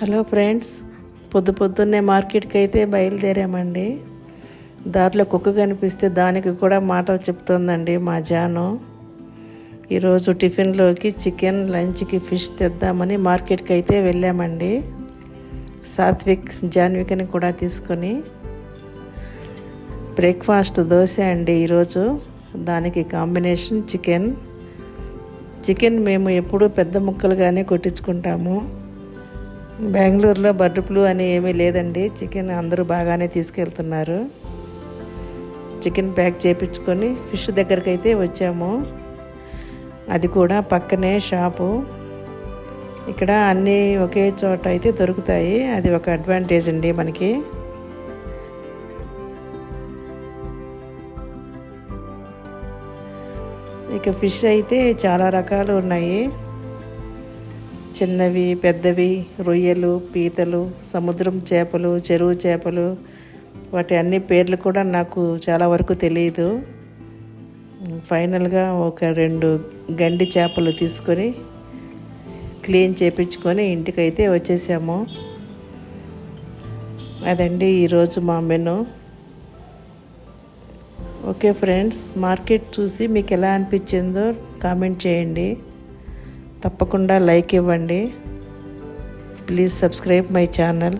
Hello friends, పొద్దున్నే మార్కెట్కి అయితే బయలుదేరామండి. దారిలో కుక్క కనిపిస్తే దానికి కూడా మాటలు చెప్తుందండి మా జాను. ఈరోజు టిఫిన్లోకి చికెన్, లంచ్కి ఫిష్ తెద్దామని మార్కెట్కి అయితే వెళ్ళామండి. సాత్విక్, జాన్వికని కూడా తీసుకొని. బ్రేక్ఫాస్ట్ దోశ అండి ఈరోజు. దానికి కాంబినేషన్ చికెన్ మేము ఎప్పుడూ పెద్ద ముక్కలుగానే కొట్టించుకుంటాము. బెంగళూరులో బర్డ్ ఫ్లూ అని ఏమీ లేదండి. చికెన్ అందరూ బాగానే తీసుకెళ్తున్నారు. చికెన్ ప్యాక్ చేయించుకొని ఫిష్ దగ్గరికి అయితే వచ్చాము. అది కూడా పక్కనే షాపు. ఇక్కడ అన్నీ ఒకే చోట అయితే దొరుకుతాయి. అది ఒక అడ్వాంటేజ్ అండి మనకి. ఇక ఫిష్ అయితే చాలా రకాలు ఉన్నాయి. చిన్నవి, పెద్దవి, రొయ్యలు, పీతలు, సముద్రం చేపలు, చెరువు చేపలు, వాటి అన్ని పేర్లు కూడా నాకు చాలా వరకు తెలియదు. ఫైనల్గా ఒక 2 గండి చేపలు తీసుకొని క్లీన్ చేయించుకొని ఇంటికైతే వచ్చేసాము. అదండి ఈరోజు మా మెను. ఓకే ఫ్రెండ్స్, మార్కెట్ చూసి మీకు ఎలా అనిపించిందో కామెంట్ చేయండి. తప్పకుండా లైక్ ఇవ్వండి. Please subscribe my channel.